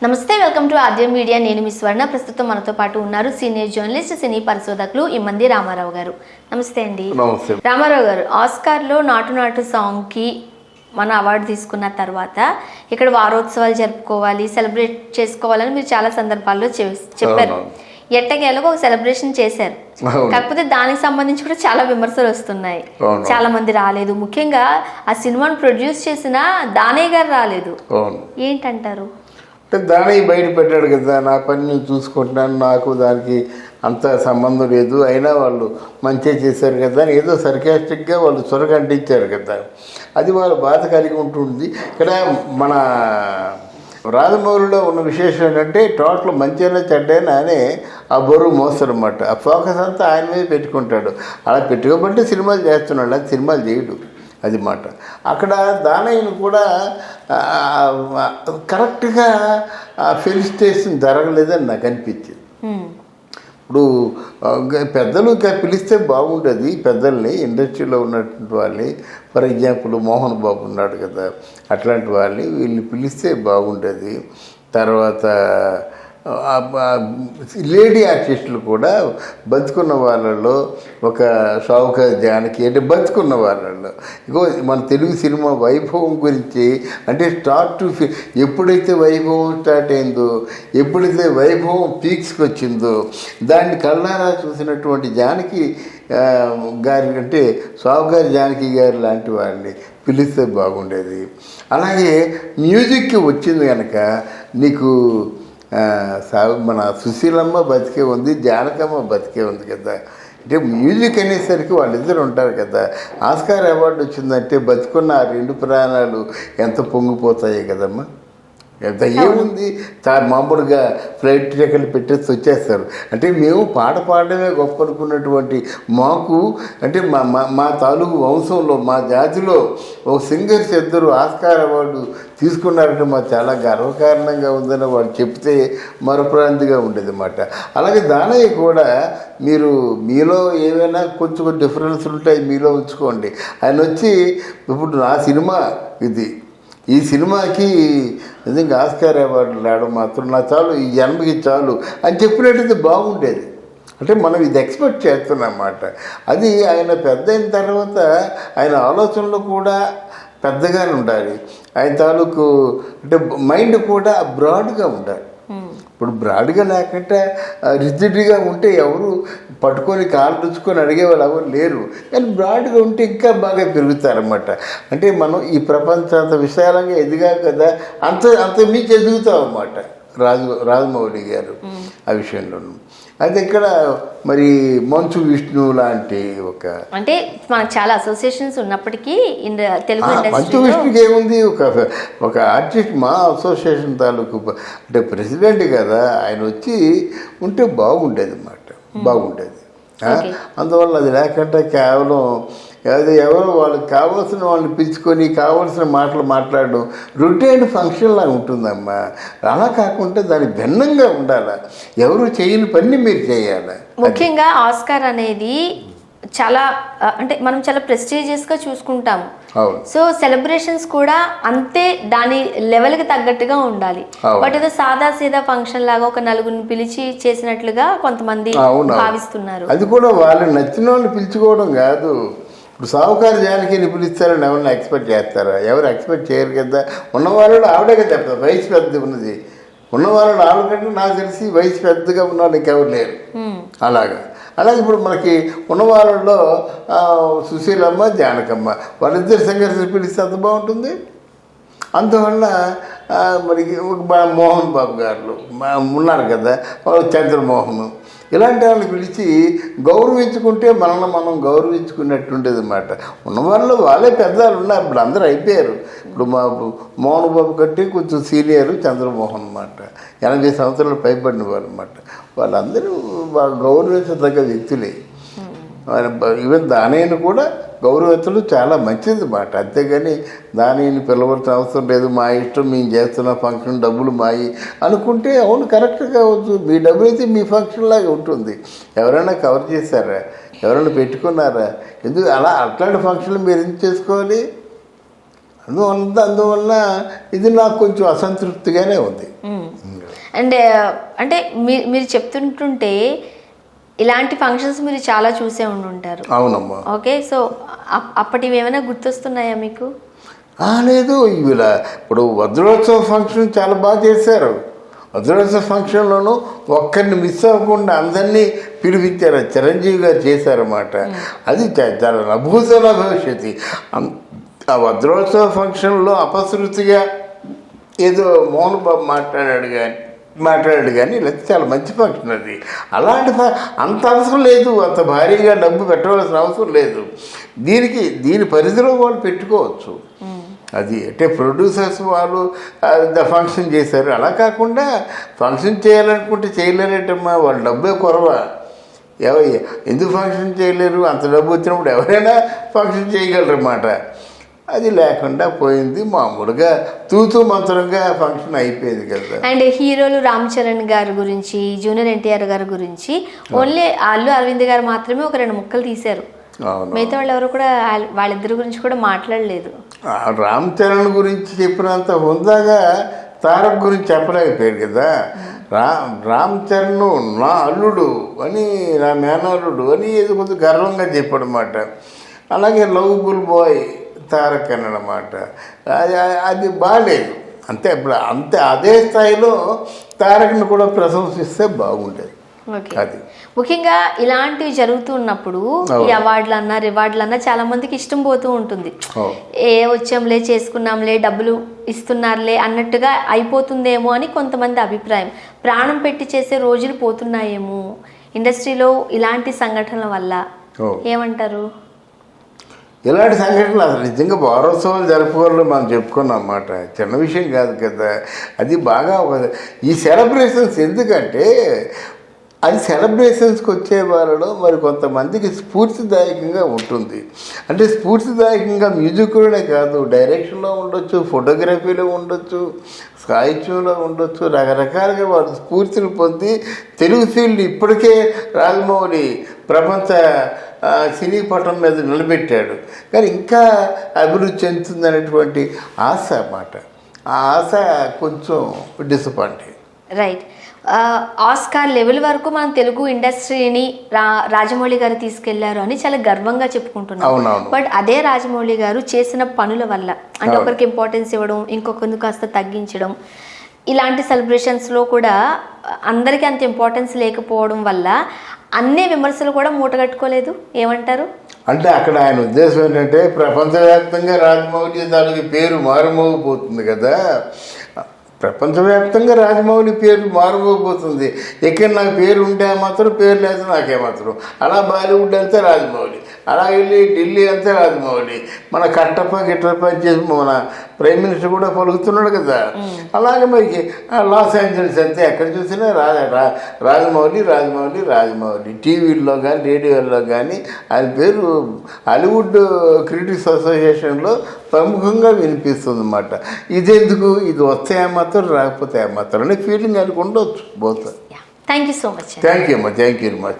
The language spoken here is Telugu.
నమస్తే, వెల్కమ్ టు ఆద్యం మీడియా. నేను మీ స్వర్ణ. ప్రస్తుతం మనతో పాటు ఉన్నారు సీనియర్ జర్నలిస్ట్, సినీ పరిశోధకులు ఇమ్మంది రామారావు గారు. నమస్తే అండి. రామారావు గారు, ఆస్కార్లో నాటు నాటు సాంగ్కి మన అవార్డు తీసుకున్న తర్వాత ఇక్కడ వారోత్సవాలు జరుపుకోవాలి, సెలబ్రేట్ చేసుకోవాలని మీరు చాలా సందర్భాల్లో చెప్పారు. ఎట్టకేలకు ఒక సెలబ్రేషన్ చేశారు. కాకపోతే దానికి సంబంధించి కూడా చాలా విమర్శలు వస్తున్నాయి. చాలా మంది రాలేదు. ముఖ్యంగా ఆ సినిమాను ప్రొడ్యూస్ చేసిన దానయ్య గారు రాలేదు. ఏంటంటారు? అంటే దానయ్య బయట పెట్టాడు కదా, నా పని నేను చూసుకుంటున్నాను, నాకు దానికి అంత సంబంధం లేదు, అయినా వాళ్ళు మంచిగా చేశారు కదా అని ఏదో సర్కాస్టిక్గా వాళ్ళు చొరగంటించారు కదా, అది వాళ్ళ బాధ కలిగి ఉంటుంది. ఇక్కడ మన రాజమౌళిలో ఉన్న విశేషం ఏంటంటే టోటల్ మంచిగా చెడ్డైనా అనే ఆ బరువు మోస్తారన్నమాట. ఆ ఫోకస్ అంతా ఆయన మీద పెట్టుకుంటాడు. అలా పెట్టుకోబట్టి సినిమాలు చేస్తున్నాడు, అది సినిమాలు చేయడు, అది మాట. అక్కడ దానయ్యను కూడా కరెక్ట్గా ఫెలిసిటేషన్ జరగలేదని నాకు అనిపించింది. ఇప్పుడు పెద్దలు పిలిస్తే బాగుంటుంది, పెద్దల్ని ఇండస్ట్రీలో ఉన్నటువంటి వాళ్ళని, ఫర్ ఎగ్జాంపుల్ మోహన్ బాబు ఉన్నాడు కదా, అట్లాంటి వాళ్ళని వీళ్ళని పిలిస్తే బాగుంటుంది. తర్వాత లేడీ ఆర్టిస్టులు కూడా బతుకున్న వాళ్ళలో ఒక షౌకర్ జానకి అంటే బతుకున్న వాళ్ళలో ఇగో మన తెలుగు సినిమా వైభవం గురించి అంటే స్టార్ట్ టు ఎప్పుడైతే వైభవం స్టార్ట్ అయిందో, ఎప్పుడైతే వైభవం పీక్స్కి వచ్చిందో దాన్ని కళ్ళారా చూసినటువంటి జానకి గారి అంటే షౌకర్ జానకి గారి లాంటి వాళ్ళని పిలిస్తే బాగుండేది. అలాగే మ్యూజిక్కి వచ్చింది కనుక నీకు మన సుశీలమ్మ బతికే ఉంది, జానకమ్మ బతికే ఉంది కదా. అంటే మ్యూజిక్ అనేసరికి వాళ్ళిద్దరు ఉంటారు కదా. ఆస్కార్ అవార్డు వచ్చిందంటే బతుకున్న ఆ రెండు ప్రాణాలు ఎంత పొంగిపోతాయి కదమ్మా. ఎంత ఏముంది, మామూలుగా ఫ్లైట్ టికెట్లు పెట్టేసి వచ్చేస్తారు. అంటే మేము పాట పాడడమే గొప్ప అనుకున్నటువంటి మాకు అంటే మా తాలూకు వంశంలో మా జాతిలో ఒక సింగర్స్ ఇద్దరు ఆస్కార్ అవార్డు తీసుకున్నారంటే మాకు చాలా గర్వకారణంగా ఉందని వాళ్ళు చెప్తే మరొకరాంతిగా ఉండేది అన్నమాట. అలాగే దానయ్య కూడా మీలో ఏమైనా కొంచెం డిఫరెన్స్ ఉంటాయి, మీలో ఉంచుకోండి. ఆయన వచ్చి ఇప్పుడు నా సినిమా ఇది, ఈ సినిమాకి నిజంగా ఆస్కార్ అవార్డు రావడం మాత్రం నా చాలు, ఈ జన్మకి చాలు అని చెప్పినట్టయితే బాగుండేది. అంటే మనం ఇది ఎక్స్పెక్ట్ చేస్తున్నాం అన్నమాట. అది ఆయన పెద్ద అయిన తర్వాత ఆయన ఆలోచనలు కూడా పెద్దగానే ఉండాలి. ఆయన తాలూకు అంటే మైండ్ కూడా బ్రాడ్గా ఉండాలి. ఇప్పుడు బ్రాడ్గా లేకుండా రిజిడ్గా ఉంటే ఎవరు పట్టుకొని కాలు రుచుకొని అడిగేవాళ్ళు ఎవరు లేరు. కానీ బ్రాడ్గా ఉంటే ఇంకా బాగా పెరుగుతారన్నమాట. అంటే మనం ఈ ప్రపంచం అంత విశాలంగా ఎదిగా కదా, అంత మీకు ఎదుగుతాం అన్నమాట రాజమౌళి గారు ఆ విషయంలోనూ. అయితే ఇక్కడ మరి మంచు విష్ణు లాంటి ఒక అంటే మనకు చాలా అసోసియేషన్స్ ఉన్నప్పటికీ తెలుగు మంచు విష్ణుకి ఏముంది, ఒక ఆర్టిస్ట్ మా అసోసియేషన్ తాలూకు అంటే ప్రెసిడెంట్ కదా, ఆయన వచ్చి ఉంటే బాగుండేది అన్నమాట, బాగుండేది. అందువల్ల అది లేకుండా కేవలం అది ఎవరో వాళ్ళకి కావాల్సిన వాళ్ళని పిలుచుకొని కావాల్సిన మాటలు మాట్లాడడం రొటీన్ ఫంక్షన్ లాగా ఉంటుందమ్మా. అలా కాకుండా దాని భిన్నంగా ఉండాలి. ఎవరు చేయని పని మీరు చేయాలి. ముఖ్యంగా ఆస్కార్ అనేది చాలా అంటే మనం చాలా ప్రెస్టీజియస్గా చూసుకుంటాము. సో సెలబ్రేషన్స్ కూడా అంతే దాని లెవెల్కి తగ్గట్టుగా ఉండాలి. బట్ ఏదో సాదా సీదా ఫంక్షన్ లాగా ఒక నలుగురిని పిలిచి చేసినట్లుగా కొంతమంది భావిస్తున్నారు. అది కూడా వాళ్ళు నచ్చిన వాళ్ళు పిలుచుకోవడం కాదు. ఇప్పుడు సావుకారు జానకిని పిలుస్తారని ఎవరైనా ఎక్స్పెక్ట్ చేస్తారా? ఎవరు ఎక్స్పెక్ట్ చేయరు కదా. ఉన్నవాళ్ళు ఆవిడే కదా చెప్తారు, వయసు పెద్ద ఉన్నది. ఉన్నవాళ్ళు ఆవిడకంటే నాకు తెలిసి వయసు పెద్దగా ఉన్న వాళ్ళు ఇంకెవరు లేరు. అలాగే ఇప్పుడు మనకి ఉన్నవాళ్ళలో సుశీలమ్మ, జానకమ్మ వాళ్ళిద్దరు సింగర్స్ పిలిస్తే అంత బాగుంటుంది. అందువల్ల మరి మోహన్ బాబు గారు ఉన్నారు కదా, వాళ్ళు చంద్రమోహన్, ఇలాంటి వాళ్ళని పిలిచి గౌరవించుకుంటే మనల్ని మనం గౌరవించుకున్నట్టుండేది అన్నమాట. ఉన్నవాళ్ళు వాళ్ళే పెద్దవాళ్ళు ఉన్నారు, ఇప్పుడు అందరూ అయిపోయారు. ఇప్పుడు మా మోహన్ బాబు కంటే కొంచెం సీనియర్ చంద్రమోహన్ అన్నమాట, 80 సంవత్సరాలు పైబడిన వాళ్ళు అన్నమాట. వాళ్ళందరూ గౌరవించదగ్గ వ్యక్తులే. ఈవెన్ దానయ్యను కూడా గౌరవించడం చాలా మంచిది అన్నమాట. అంతేగాని దానయ్యని పిలవలసిన అవసరం లేదు, మా ఇష్టం మేము చేస్తున్న ఫంక్షన్ డబ్బులు మాయి అనుకుంటే అవును కరెక్ట్ కావచ్చు. మీ డబ్బులు అయితే మీ ఫంక్షన్ లాగా ఉంటుంది. ఎవరైనా కవర్ చేశారా? ఎవరైనా పెట్టుకున్నారా? ఎందుకు అట్లాంటి ఫంక్షన్లు మీరు ఎందుకు చేసుకోవాలి? అందువల్ల ఇది నాకు కొంచెం అసంతృప్తిగానే ఉంది. అండ్ అంటే మీరు చెప్తుంటుంటే ఇలాంటి ఫంక్షన్స్ మీరు చాలా చూసే ఉండుంటారు. అవునమ్మా. ఓకే, సో అప్పటివి ఏమైనా గుర్తొస్తున్నాయా మీకు? లేదు, ఇలా ఇప్పుడు వజ్రోత్సవ ఫంక్షన్ చాలా బాగా చేశారు. వజ్రోత్సవ ఫంక్షన్లోనూ ఒక్కరిని మిస్ అవ్వకుండా అందరినీ పిలిపించారు. చిరంజీవి గారు చేశారన్నమాట. అది చాలా నభూతల భవిష్యత్తు. ఆ వజ్రోత్సవ ఫంక్షన్లో అపశృతిగా ఏదో మోహన్ బాబు మాట్లాడాడు కానీ లేకపోతే చాలా మంచి ఫంక్షన్ అది. అలాంటి అంత అవసరం లేదు, అంత భారీగా డబ్బు పెట్టవలసిన అవసరం లేదు. దీని పరిధిలో వాళ్ళు పెట్టుకోవచ్చు. అది అంటే ప్రొడ్యూసర్స్ వాళ్ళు ఫంక్షన్ చేశారు. అలా కాకుండా ఫంక్షన్ చేయాలనుకుంటే చేయలేరటమ్మా, వాళ్ళ డబ్బే కొరవా. ఎందుకు ఫంక్షన్ చేయలేరు? అంత డబ్బు వచ్చినప్పుడు ఎవరైనా ఫంక్షన్ చేయగలరన్నమాట. అది లేకుండా పోయింది. మామూలుగా తూతూ మంత్రంగా ఫంక్షన్ అయిపోయింది కదా. అండ్ హీరోలు రామ్ చరణ్ గారి గురించి, జూనియర్ ఎన్టీఆర్ గారి గురించి ఓన్లీ అల్లు అరవింద్ గారు మాత్రమే ఒక 2 ముక్కలు తీశారు. మిగతా వాళ్ళు ఎవరు కూడా వాళ్ళిద్దరి గురించి కూడా మాట్లాడలేదు. రామ్ చరణ్ గురించి చెప్పినంత హుందాగా తారక్ గురించి చెప్పలేకపోయారు కదా. రామ్ చరణ్ నా అల్లుడు అని, నా మేనల్లుడు అని ఏదో కొంచెం గర్వంగా చెప్పాడనమాట. అలాగే లవబుల్ బాయ్ తారక్ అన్నమాట. అది బాగాలేదు. అంతే అదే స్థాయిలో తారక్ని కూడా ప్రశంసిస్తే బాగుండేది. అది ముఖ్యంగా ఇలాంటివి జరుగుతున్నప్పుడు ఈ అవార్డులన్నా రివార్డులన్నా చాలా మందికి ఇష్టం పోతూ ఉంటుంది. వచ్చాంలే, చేసుకున్నాంలే, డబ్బులు ఇస్తున్నారులే అన్నట్టుగా అయిపోతుందేమో అని కొంతమంది అభిప్రాయం. ప్రాణం పెట్టి చేసే రోజులు పోతున్నాయేమో ఇండస్ట్రీలో ఇలాంటి సంఘటనల వల్ల, ఏమంటారు? ఇలాంటి సంఘటనలు అసలు నిజంగా వారోత్సవాలు జరుపుకోవాలని మనం చెప్పుకున్నాం అన్నమాట. చిన్న విషయం కాదు కదా. అది బాగా ఈ సెలబ్రేషన్స్ ఎందుకంటే అది సెలబ్రేషన్స్కి వచ్చే వాళ్ళలో మరి కొంతమందికి స్ఫూర్తిదాయకంగా ఉంటుంది. అంటే స్ఫూర్తిదాయకంగా మ్యూజిక్లోనే కాదు, డైరెక్షన్లో ఉండొచ్చు, ఫోటోగ్రఫీలో ఉండొచ్చు, సాహిత్యంలో ఉండొచ్చు. రకరకాలుగా వాళ్ళు స్ఫూర్తిని పొంది తెలుగు ఫీల్డ్ ఇప్పటికే రాజమౌళి ప్రపంచ సినీ పటం మీద నిలబెట్టాడు. కానీ ఇంకా అభివృద్ధి చెందుతుందనేటువంటి ఆశ అన్నమాట. ఆ ఆశ కొంచెం డిసప్పాయింటింగ్. రైట్. ఆస్కార్ లెవెల్ వరకు మన తెలుగు ఇండస్ట్రీని రాజమౌళి గారు తీసుకెళ్లారు అని చాలా గర్వంగా చెప్పుకుంటున్నాం. బట్ అదే రాజమౌళి గారు చేసిన పనుల వల్ల, అంటే ఒకరికి ఇంపార్టెన్స్ ఇవ్వడం, ఇంకొకరికి కాస్త తగ్గించడం, ఇలాంటి సెలబ్రేషన్స్లో కూడా అందరికీ అంత ఇంపార్టెన్స్ లేకపోవడం వల్ల అన్ని విమర్శలు కూడా మూటగట్టుకోలేదు. ఏమంటారు? అంటే అక్కడ ఆయన ఉద్దేశం ఏంటంటే ప్రపంచవ్యాప్తంగా రాజమౌళి దానికి పేరు మారుమోగిపోతుంది కదా. ప్రపంచవ్యాప్తంగా రాజమౌళి పేరు మారుమోగిపోతుంది. ఎక్కడ నాకు పేరు ఉంటే మాత్రం, పేరు లేదు నాకేమాత్రం. అలా బాలీవుడ్ అంతా రాజమౌళి, అలా వెళ్ళి ఢిల్లీ అంతా రాజమౌళి, మన గిట్టప్ప చేసి మన ప్రైమ్ మినిస్టర్ కూడా పలుకుతున్నాడు కదా. అలాగే మరి లాస్ ఏంజల్స్ అంతే, ఎక్కడ చూసినా రాజమౌళి రాజమౌళి రాజమౌళి. టీవీల్లో కానీ రేడియోల్లో కానీ ఆయన పేరు హాలీవుడ్ క్రిటిక్స్ అసోసియేషన్లో ప్రముఖంగా వినిపిస్తుంది అన్నమాట. ఇదెందుకు, ఇది వస్తే ఏమాత్రం, రాకపోతే ఏమాత్రం అనే ఫీలింగ్ ఆయనకు ఉండొచ్చు. Both. Thank you so much. Thank you అమ్మా, థ్యాంక్ యూ వెరీ మచ్.